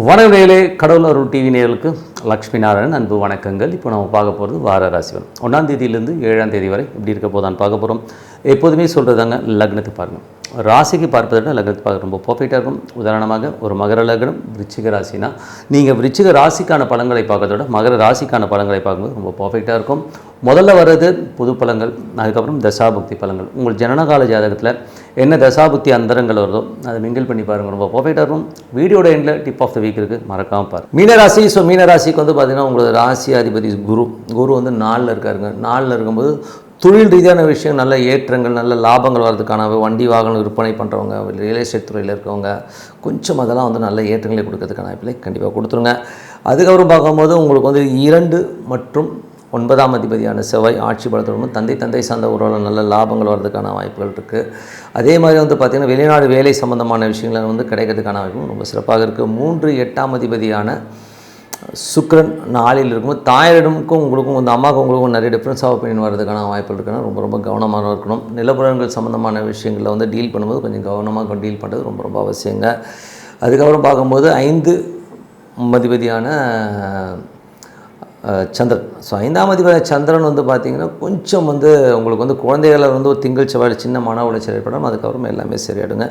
வணக்கங்களே, கடவுள் அருள் டிவி நேயர்களுக்கு லக்ஷ்மி நாராயணன் அன்பு வணக்கங்கள். இப்போ நம்ம பார்க்க போகிறது வார ராசிகள் 1ஆம் தேதியிலேருந்து 7ஆம் தேதி வரை எப்படி இருக்க போதான்னு பார்க்க போகிறோம். எப்போதுமே சொல்கிறதாங்க, லக்னத்தை பாருங்கள். ராசிக்கு பார்ப்பதை விட லக்னத்தை பார்க்க ரொம்ப பர்ஃபெக்டாக இருக்கும். உதாரணமாக ஒரு மகர லக்னம் விருச்சிக ராசினா நீங்கள் விருச்சிக ராசிக்கான பலன்களை பார்க்கறத விட மகர ராசிக்கான பலன்களை பார்க்கும்போது ரொம்ப பர்ஃபெக்டாக இருக்கும். முதல்ல வர்றது புது பலன்கள், அதுக்கப்புறம் தசாபுக்தி பலன்கள். உங்கள் ஜனனகால ஜாதகத்தில் என்ன தசாபுக்தி அந்தரங்கள் வருதோ அதை மிங்கிள் பண்ணி பாருங்கள், ரொம்ப பர்ஃபெக்டாக இருக்கும். வீடியோட எண்டில் டிப் ஆஃப் த வீக் இருக்குது, மறக்காமல் பாருங்கள். மீனராசி. ஸோ மீனராசிக்கு வந்து பார்த்திங்கன்னா உங்களோட ராசி அதிபதி குரு வந்து 4ல் இருக்காருங்க. 4ல் இருக்கும்போது தொழில் ரீதியான விஷயம், நல்ல ஏற்றங்கள், நல்ல லாபங்கள் வர்றதுக்கான வண்டி வாகனம் விற்பனை பண்ணுறவங்க, ரியல் எஸ்டேட் துறையில் இருக்கவங்க கொஞ்சம் அதெல்லாம் வந்து நல்ல ஏற்றங்களை கொடுக்கறதுக்கான வாய்ப்புகளை கண்டிப்பாக கொடுத்துருங்க. அதுக்கப்புறம் பார்க்கும்போது உங்களுக்கு வந்து 2 மற்றும் 9ஆம் அதிபதியான செவ்வாய் ஆட்சி பலத்தோடும் தந்தை சார்ந்த உறவில் நல்ல லாபங்கள் வர்றதுக்கான வாய்ப்புகள் இருக்குது. அதே மாதிரி வந்து பார்த்திங்கன்னா வெளிநாடு வேலை சம்மந்தமான விஷயங்கள் வந்து கிடைக்கிறதுக்கான வாய்ப்பும் ரொம்ப சிறப்பாக இருக்குது. 3 8ஆம் அதிபதியான சுக்கிரன் 4ல் இருக்கும்போது தாயாரிடமுக்கும் உங்களுக்கும் வந்து அம்மாவுக்கு உங்களுக்கும் நிறைய டிஃப்ரென்ஸ் ஆஃப் ஒப்பீனியன் வர்றதுக்கான வாய்ப்புகள் இருக்குன்னா ரொம்ப கவனமாக இருக்கணும். நிலப்புலன்கள் சம்மந்தமான விஷயங்களில் வந்து டீல் பண்ணும்போது கொஞ்சம் கவனமாக டீல் பண்ணுறது ரொம்ப அவசியங்க. அதுக்கப்புறம் பார்க்கும்போது 5ஆம் அதிபதியான சந்திரன். ஸோ 5ஆம் அதிபதி சந்திரன் வந்து பார்த்திங்கன்னா கொஞ்சம் வந்து உங்களுக்கு வந்து குழந்தைகளை வந்து ஒரு திங்கள் செவ்வாய் சின்ன மன உளைச்சல் ஏற்படும். அதுக்கப்புறம் எல்லாமே சரியாயிடுங்க.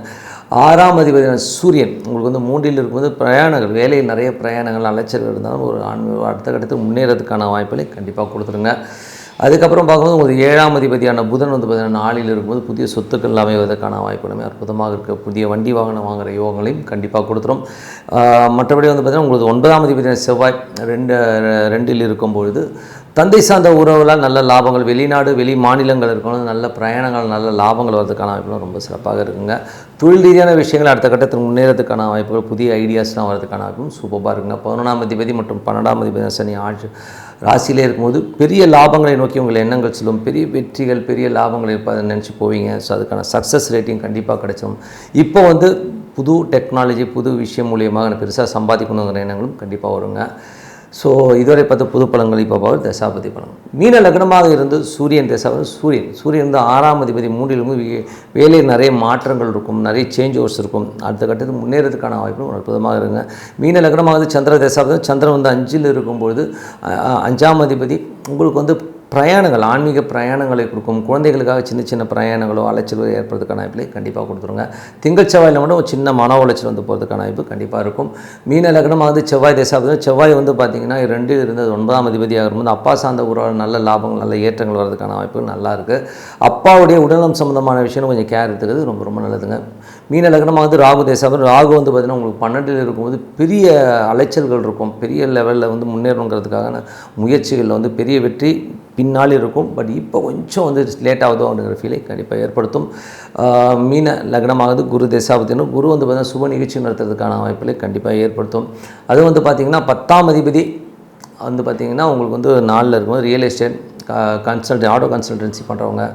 6ஆம் அதிபதியான சூரியன் உங்களுக்கு வந்து 3ல் இருக்கும்போது பிரயாணங்கள், வேலையில் நிறைய பிரயாணங்கள் அலைச்சல் இருந்தாலும் ஒரு அடுத்த கட்டத்துக்கு முன்னேறதுக்கான வாய்ப்புகளை கண்டிப்பாக கொடுத்துருங்க. அதுக்கப்புறம் பார்க்கும்போது உங்களுக்கு 7ஆம் அதிபதியான புதன் வந்து பார்த்திங்கன்னா 4ல் இருக்கும்போது புதிய சொத்துக்கள் அமைவதற்கான வாய்ப்புகளுமே அற்புதமாக இருக்க, புதிய வண்டி வாகனம் வாங்குகிற யோகங்களையும் கண்டிப்பாக கொடுத்துரும். மற்றபடி வந்து பார்த்திங்கன்னா உங்களுக்கு 9ஆம் அதிபதியான செவ்வாய் 2ல் இருக்கும்பொழுது தந்தை சார்ந்த உறவுகளால் நல்ல லாபங்கள், வெளிநாடு வெளி மாநிலங்கள் இருக்கணும், நல்ல பிரயாணங்கள், நல்ல லாபங்கள் வரதுக்கான வாய்ப்புகள் ரொம்ப சிறப்பாக இருக்குங்க. தொழில் ரீதியான விஷயங்கள் அடுத்த கட்டத்தில் முன்னேறதுக்கான வாய்ப்புகள், புதிய ஐடியாஸ்லாம் வரதுக்கான வாய்ப்பும் சூப்பராக இருக்குங்க. 11ஆம் அதிபதி மற்றும் 12ஆம் அதிபதி சனி ஆட்சி ராசியிலே இருக்கும்போது பெரிய லாபங்களை நோக்கி உங்கள் எண்ணங்கள் சொல்லும். பெரிய வெற்றிகள், பெரிய லாபங்கள் இருப்பதை நினச்சி போவீங்க. ஸோ அதுக்கான சக்ஸஸ் ரேட்டிங் கண்டிப்பாக கிடைச்சிடும். இப்போ வந்து புது டெக்னாலஜி, புது விஷயம் மூலியமாக எனக்கு பெருசாக சம்பாதிக்கணுங்கிற எண்ணங்களும் கண்டிப்பாக வருங்க. ஸோ இதுவரை பார்த்து புது பலன்கள் இப்போ பார்த்து தசாபதி பலன்கள். மீன லக்னமாக இருந்து சூரியன் தசாபதி சூரியன் வந்து 6ஆம் அதிபதி 3லும் வேலையில் நிறைய மாற்றங்கள் இருக்கும், நிறைய சேஞ்ச் ஓவர்ஸ் இருக்கும். அடுத்த கட்டத்துக்கு முன்னேறதுக்கான வாய்ப்பும் அற்புதமாக இருங்க. மீன லக்னமாக சந்திர தசாபதி சந்திரன் வந்து 5ல் இருக்கும்பொழுது 5ஆம் அதிபதி உங்களுக்கு வந்து பிரயாணங்கள், ஆன்மீக பிரயாணங்களை கொடுக்கும். குழந்தைகளுக்காக சின்ன பிரயாணங்களோ அலைச்சலோ ஏற்படுறதுக்கான வாய்ப்புகளை கண்டிப்பாக கொடுத்துருங்க. திங்கள் செவ்வாயில் மட்டும் ஒரு சின்ன மன உளைச்சல் வந்து போகிறதுக்கான வாய்ப்பு கண்டிப்பாக இருக்கும். மீன லக்னமாக வந்து செவ்வாய் தசாபதி செவ்வாய் வந்து பார்த்திங்கன்னா 2ல் இருந்தது 9ஆம் அதிபதியாக இருக்கும்போது அப்பா சார்ந்த உறவு நல்ல லாபங்கள், நல்ல ஏற்றங்கள் வர்றதுக்கான வாய்ப்புகள் நல்லா இருக்குது. அப்பாவுடைய உடல்நலம் சம்மந்தமான விஷயம் கொஞ்சம் கேர் எடுத்துக்கிறது ரொம்ப நல்லதுங்க. மீன லக்னமாக வந்து ராகு தசாபதி ராகு வந்து பார்த்திங்கன்னா உங்களுக்கு 12ல் இருக்கும்போது பெரிய அலைச்சல்கள் இருக்கும். பெரிய லெவலில் வந்து முன்னேறணுங்கிறதுக்கான முயற்சிகளில் வந்து பெரிய வெற்றி பின்னால் இருக்கும். பட் இப்போ கொஞ்சம் வந்து லேட் ஆகுதோ அப்படிங்கிற ஃபீலை கண்டிப்பாக ஏற்படுத்தும். மீன லக்னமாகுது குரு தசாபதினு குரு வந்து பார்த்திங்கன்னா சுப நிகழ்ச்சி நடத்துறதுக்கான வாய்ப்புகளை கண்டிப்பாக ஏற்படுத்தும். அது வந்து பார்த்திங்கன்னா 10ஆம் அதிபதி வந்து பார்த்திங்கன்னா உங்களுக்கு வந்து 4ல் இருக்கும்போது ரியல் எஸ்டேட் ஆட்டோ கன்சல்டன்சி பண்ணுறவங்க,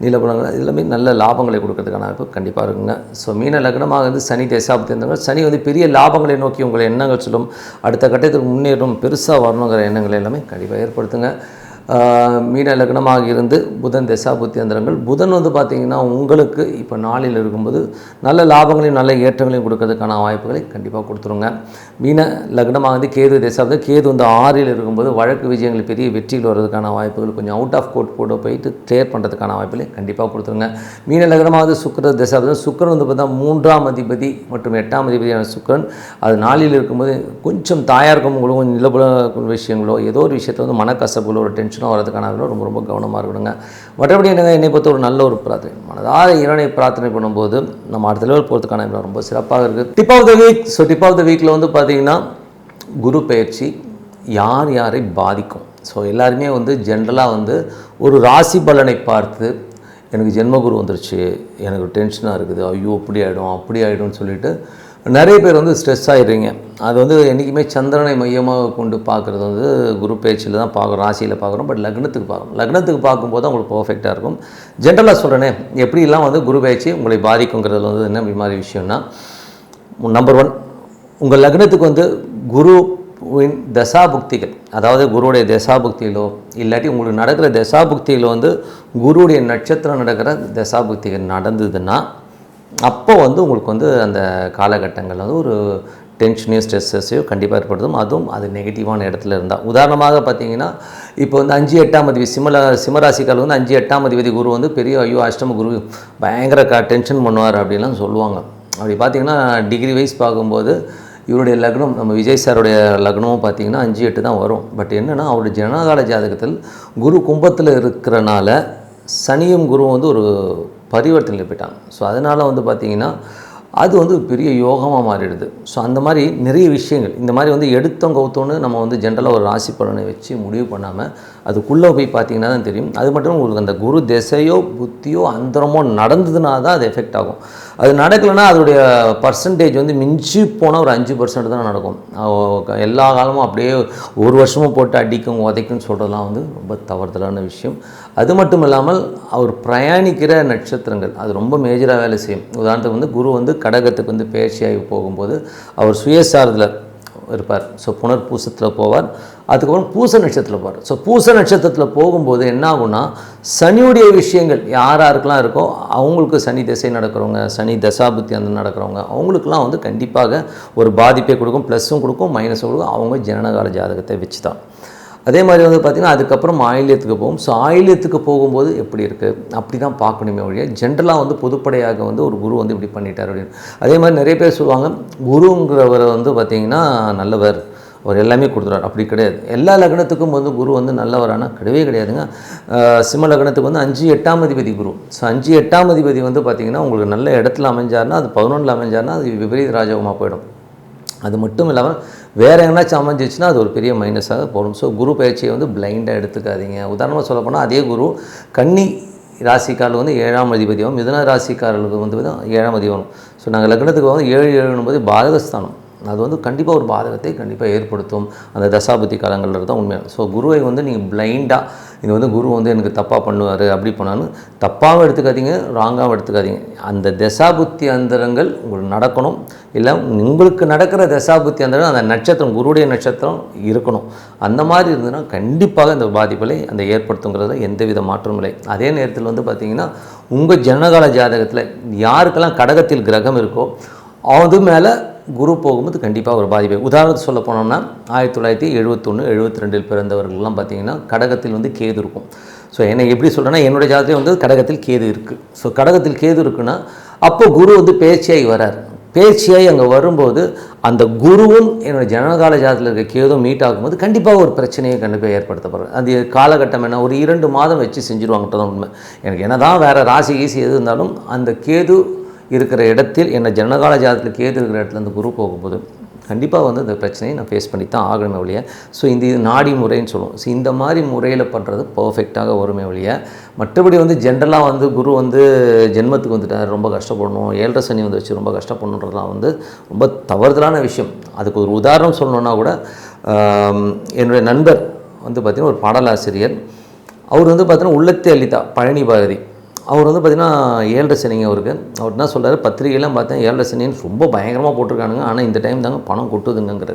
நிலப்புலங்கள் எல்லாமே நல்ல லாபங்களை கொடுக்கறதுக்கான வாய்ப்பு கண்டிப்பாக இருக்குங்க. ஸோ மீன லக்னமாக வந்து சனி தசாபதி இருந்தாங்க. சனி வந்து பெரிய லாபங்களை நோக்கி உங்களை எண்ணங்கள் சொல்லும், அடுத்த கட்டத்துக்கு முன்னேறும், பெருசாக வரணுங்கிற எண்ணங்கள் எல்லாமே கண்டிப்பாக ஏற்படுத்துங்க. மீன லக்னமாக இருந்து புதன் தசாபுத்தி அந்தரங்கள். புதன் வந்து பார்த்திங்கன்னா உங்களுக்கு இப்போ 4ல் இருக்கும்போது நல்ல லாபங்களையும் நல்ல ஏற்றங்களையும் கொடுக்கறதுக்கான வாய்ப்புகளை கண்டிப்பாக கொடுத்துருங்க. மீன லக்னமாக வந்து கேது தசாபதி கேது வந்து 6ல் இருக்கும்போது வழக்கு விஜயங்கள், பெரிய வெற்றிகள் வர்றதுக்கான வாய்ப்புகள், கொஞ்சம் அவுட் ஆஃப் கோர்ட் போயிட்டு கிளியர் பண்ணுறதுக்கான வாய்ப்புகளை கண்டிப்பாக கொடுத்துருங்க. மீன லக்னமாக வந்து சுக்கிர தசாபதி சுக்கிரன் வந்து பார்த்தா 3ஆம் அதிபதி மற்றும் 8ஆம் அதிபதியான சுக்கிரன் அது 4ல் இருக்கும்போது கொஞ்சம் தாயாருக்கும் உங்களுக்கும் நிலப்புல விஷயங்களோ ஏதோ ஒரு விஷயத்தை வந்து மனக்கசப்புகளோ ஒரு டென்ஷனோ வரதுக்கான ரொம்ப கவனமாக இருக்கணுங்க. மற்றபடி என்னை பொறுத்த ஒரு நல்ல ஒரு பிரார்த்தனை, மனதார இறைவனை பிரார்த்தனை பண்ணும்போது நம்ம அடுத்த லெவல் போகிறதுக்கான ரொம்ப சிறப்பாக இருக்குது. Tip of the week. So tip of the வீக்கில் வந்து பார்த்திங்கன்னா குரு பெயர்ச்சி யாரை பாதிக்கும். ஸோ எல்லாருமே வந்து ஜென்ரலாக வந்து ஒரு ராசி பலனை பார்த்து எனக்கு ஜென்மகுரு வந்துருச்சு, எனக்கு டென்ஷனாக இருக்குது, ஐயோ அப்படி ஆகிடும்னு சொல்லிட்டு நிறைய பேர் வந்து ஸ்ட்ரெஸ் ஆகிடுறீங்க. அது வந்து என்றைக்குமே சந்திரனை மையமாக கொண்டு பார்க்குறது வந்து குரு பேச்சில் தான் பார்க்குறோம், ராசியில் பார்க்குறோம். பட் லக்னத்துக்கு பார்க்கும்போது தான் உங்களுக்கு பர்ஃபெக்டாக இருக்கும். ஜென்ரலாக சொல்கிறேனே எப்படிலாம் வந்து குரு பேச்சு உங்களை பாதிக்குங்கிறது வந்து என்ன மாதிரி விஷயம்னா, நம்பர் 1 உங்கள் லக்னத்துக்கு வந்து குருவின் தசாபுக்திகள், அதாவது குருவுடைய தசாபுக்திகளோ இல்லாட்டி உங்களுக்கு நடக்கிற தசாபுக்திகளோ வந்து குருவுடைய நட்சத்திரம் நடக்கிற தசாபுக்திகள் நடந்ததுன்னா அப்போ வந்து உங்களுக்கு வந்து அந்த காலகட்டங்களில் வந்து ஒரு டென்ஷனையும் ஸ்ட்ரெஸ்ஸையும் கண்டிப்பாக ஏற்படுத்தும். அதுவும் அது நெகட்டிவான இடத்துல இருந்தால். உதாரணமாக பார்த்தீங்கன்னா இப்போ வந்து 5 8ஆம் அதிபதி சிம்மராசிக்காரர்கள் வந்து 5 8ஆம் அதிபதி குரு வந்து பெரிய அஷ்டம குரு பயங்கர டென்ஷன் பண்ணுவார் அப்படின்லாம் சொல்லுவாங்க. அப்படி பார்த்தீங்கன்னா டிகிரி வைஸ் பார்க்கும்போது இவருடைய லக்னம் நம்ம விஜய் சாருடைய லக்னமும் பார்த்திங்கன்னா 5 8 தான் வரும். பட் என்னென்னா அவருடைய ஜனகால ஜாதகத்தில் குரு கும்பத்தில் இருக்கிறனால சனியும் குருவும் வந்து ஒரு பரிவர்த்தனையில் போயிட்டாங்க. ஸோ அதனால் வந்து பார்த்திங்கன்னா அது வந்து பெரிய யோகமாக மாறிடுது. ஸோ அந்த மாதிரி நிறைய விஷயங்கள் இந்த மாதிரி வந்து எடுத்தோம் கவுத்தோன்னு நம்ம வந்து ஜென்ரலாக ஒரு ராசி பலனை வச்சு முடிவு பண்ணாமல் அதுக்குள்ளே போய் பார்த்திங்கன்னா தான் தெரியும். அது மட்டும் உங்களுக்கு அந்த குரு திசையோ புத்தியோ அந்தரமோ நடந்ததுனா தான் அது எஃபெக்ட் ஆகும். அது நடக்கலைன்னா அதோடைய பர்சன்டேஜ் வந்து மிஞ்சி போனால் ஒரு 5% தான் நடக்கும். எல்லா காலமும் அப்படியே ஒரு வருஷமும் போட்டு அடிக்கும் உதைக்கும்னு சொல்கிறதுலாம் வந்து ரொம்ப தவறுதலான விஷயம். அது மட்டும் இல்லாமல் அவர் பிரயாணிக்கிற நட்சத்திரங்கள் அது ரொம்ப மேஜராக வேலை செய்யும். உதாரணத்துக்கு வந்து குரு வந்து கடகத்துக்கு வந்து பயிற்சியாகி போகும்போது அவர் சுயசாரத்தில் இருப்பார். ஸோ புனர்பூசத்தில் போவார். அதுக்கப்புறம் பூச நட்சத்திரத்தில் போவார். ஸோ பூச நட்சத்திரத்தில் போகும்போது என்ன ஆகும்னா சனியுடைய விஷயங்கள் யாருக்கெல்லாம் இருக்கோ அவங்களுக்கு சனி திசை நடக்கிறவங்க சனி தசாபுத்தி அந்த நடக்கிறவங்க அவங்களுக்குலாம் வந்து கண்டிப்பாக ஒரு பாதிப்பை கொடுக்கும். ப்ளஸ்ஸும் கொடுக்கும் மைனஸும் கொடுக்கும். அவங்க ஜனனகால ஜாதகத்தை வச்சு தான். அதே மாதிரி வந்து பார்த்திங்கன்னா அதுக்கப்புறம் ஆயில்யத்துக்கு போகும். ஸோ ஆயில்யத்துக்கு போகும்போது எப்படி இருக்குது அப்படி தான் பார்க்கணுமே ஒழிய ஜென்ரலாக வந்து பொதுப்படையாக வந்து ஒரு குரு வந்து இப்படி பண்ணிட்டார் அப்படின்னு. அதே மாதிரி நிறைய பேர் சொல்லுவாங்க குருங்கிறவரை வந்து பார்த்திங்கன்னா நல்லவர், அவர் எல்லாமே கொடுத்துறாரு. அப்படி கிடையாது. எல்லா லக்னத்துக்கும் வந்து குரு வந்து நல்லவரானா கிடையவே கிடையாதுங்க. சிம்ம லக்னத்துக்கு வந்து 5 8ஆம் அதிபதி குரு. ஸோ 5 8ஆம் அதிபதி வந்து பார்த்திங்கன்னா உங்களுக்கு நல்ல இடத்துல அமைஞ்சார்னா அது 11ல் அமைஞ்சார்னா அது விபரீத ராஜகமாக போயிடும். அது மட்டும் இல்லாமல் வேறு எங்கேனாச்சும் அமைஞ்சிச்சுன்னா அது ஒரு பெரிய மைனஸாக போடும். ஸோ குரு பயிற்சியை வந்து பிளைண்டாக எடுத்துக்காதீங்க. உதாரணமாக சொல்ல போனால் அதே குரு கன்னி ராசிக்காரர்கள் வந்து 7ஆம் அதிபதியும் மிதுன ராசிக்காரர்களுக்கு வந்து 7ஆம் அதிபதி வரும். ஸோ நாங்கள் லக்னத்துக்கு வந்து 7 7 பாதகஸ்தானம். அது வந்து கண்டிப்பாக ஒரு பாதகத்தை கண்டிப்பாக ஏற்படுத்தும் அந்த தசாபுத்தி காலங்களில் தான் உண்மையாக. ஸோ குருவை வந்து நீங்கள் பிளைண்டாக இது வந்து குரு வந்து எனக்கு தப்பாக பண்ணுவார் அப்படி பண்ணாலும் தப்பாகவும் எடுத்துக்காதீங்க, ராங்காகவும் எடுத்துக்காதீங்க. அந்த தசாபுத்தி அந்தரங்கள் உங்களுக்கு நடக்கணும். இல்லை உங்களுக்கு நடக்கிற தசாபுத்தி அந்தரம் அந்த நட்சத்திரம் குருடைய நட்சத்திரம் இருக்கணும். அந்த மாதிரி இருந்ததுன்னா கண்டிப்பாக இந்த பாதிப்புகளை அந்த ஏற்படுத்துங்கிறத எந்தவித மாற்றமும் இல்லை. அதே நேரத்தில் வந்து பார்த்திங்கன்னா உங்கள் ஜனகால ஜாதகத்தில் யாருக்கெல்லாம் கடகத்தில் கிரகம் இருக்கோ அது மேலே குரு போகும்போது கண்டிப்பாக ஒரு பாதிப்பை. உதாரணத்துக்கு சொல்ல போனோம்னா 1971 72 பிறந்தவர்கள்லாம் பார்த்திங்கன்னா கடகத்தில் வந்து கேது இருக்கும். ஸோ என்னை எப்படி சொல்கிறேன்னா என்னுடைய ஜாதகத்தில் வந்து கடகத்தில் கேது இருக்குது. ஸோ கடகத்தில் கேது இருக்குன்னா அப்போ குரு வந்து பேச்சியாகி வரார். பேச்சியாகி அங்கே வரும்போது அந்த குருவும் என்னோடய ஜனகால ஜாதகத்தில் இருக்க கேதும் மீட் ஆகும்போது கண்டிப்பாக ஒரு பிரச்சனையை கண்டிப்பாக ஏற்படுத்தப்படுறது. அது காலகட்டம் என்ன ஒரு 2 மாதம் வச்சு செஞ்சுருவாங்கன்றதான் உண்மை. எனக்கு என்ன தான் வேறு ராசி கீசி எது இருந்தாலும் அந்த கேது இருக்கிற இடத்தில் என்ன ஜனகால ஜாதகத்தில் கேது இருக்கிற இடத்துல அந்த குரு போகும்போது கண்டிப்பாக வந்து இந்த பிரச்சனையை நான் ஃபேஸ் பண்ணி தான் ஆகணுமே ஒழிய. ஸோ இந்த நாடி முறைன்னு சொல்லுவோம். ஸோ இந்த மாதிரி முறையில் பண்ணுறது பர்ஃபெக்டாக வருமே ஒழிய மற்றபடி வந்து ஜென்ரலாக வந்து குரு வந்து ஜென்மத்துக்கு வந்துட்டார் ரொம்ப கஷ்டப்படணும் 7.5 சனி வந்து வச்சு ரொம்ப கஷ்டப்படணுன்றதுலாம் வந்து ரொம்ப தவறுதலான விஷயம். அதுக்கு ஒரு உதாரணம் சொல்லணுன்னா கூட என்னுடைய நண்பர் வந்து பார்த்திங்கன்னா ஒரு பாடலாசிரியர். அவர் வந்து பார்த்திங்கன்னா உள்ளத்தை அளித்தா பழனி பாரதி. அவர் வந்து பார்த்திங்கன்னா 7.5 சனிங்க அவருக்கு. அவர் என்ன சொல்கிறார் பத்திரிகையெல்லாம் பார்த்தேன் 7.5 சனின்னு ரொம்ப பயங்கரமாக போட்டிருக்கானுங்க. ஆனால் இந்த டைம் தாங்க பணம் கொட்டுதுங்கிறது.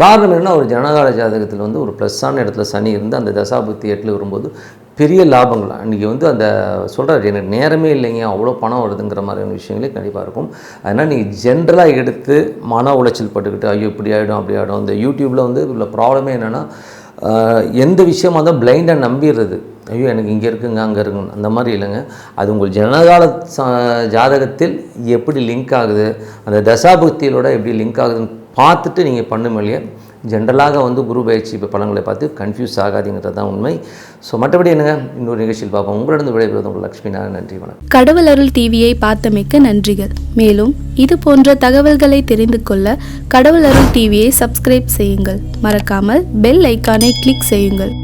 காரணம் என்னென்னா அவர் ஜனகால ஜாதகத்தில் வந்து ஒரு ப்ளஸ்ஸான இடத்துல சனி இருந்து அந்த தசாபுத்தி 8 வரும்போது பெரிய லாபங்கள். அன்றைக்கி வந்து அந்த சொல்கிறார் எனக்கு நேரமே இல்லைங்க அவ்வளோ பணம் வருதுங்கிற மாதிரியான விஷயங்களே கண்டிப்பாக இருக்கும். அதனால் நீங்கள் ஜென்ரலாக எடுத்து மன உளைச்சல் பட்டுக்கிட்டு ஐயோ இப்படி ஆகிடும் அப்படி ஆகிடும். இந்த யூடியூப்பில் வந்து உள்ள ப்ராப்ளமே என்னென்னா எந்த விஷயமாக இருந்தால் பிளைண்டாக நம்பிடுறது. ஐயோ எனக்கு இங்கே இருக்குங்க அங்கே இருக்குங்க அந்த மாதிரி இல்லைங்க. அது உங்கள் ஜனகால ஜாதகத்தில் எப்படி லிங்க் ஆகுது அந்த தசாபுக்தியிலோட எப்படி லிங்க் ஆகுதுன்னு பார்த்துட்டு நீங்கள் பண்ணும் இல்லையா. ஜென்ரலாக வந்து குரு பயிற்சி இப்போ பலன்களை பார்த்து கன்ஃபியூஸ் ஆகாதுங்கிறது தான் உண்மை. ஸோ மற்றபடி என்னங்க இன்னொரு நிகழ்ச்சியில் பார்ப்போம். உங்களிடம் விடைபெறுவது உங்கள் லக்ஷ்மி நாராயணன். நன்றி வணக்கம். கடவுள் அருள் டிவியை பார்த்தமைக்க நன்றிகள். மேலும் இது போன்ற தகவல்களை தெரிந்து கொள்ள கடவுள் அருள் டிவியை சப்ஸ்கிரைப் செய்யுங்கள். மறக்காமல் பெல் ஐக்கானை கிளிக் செய்யுங்கள்.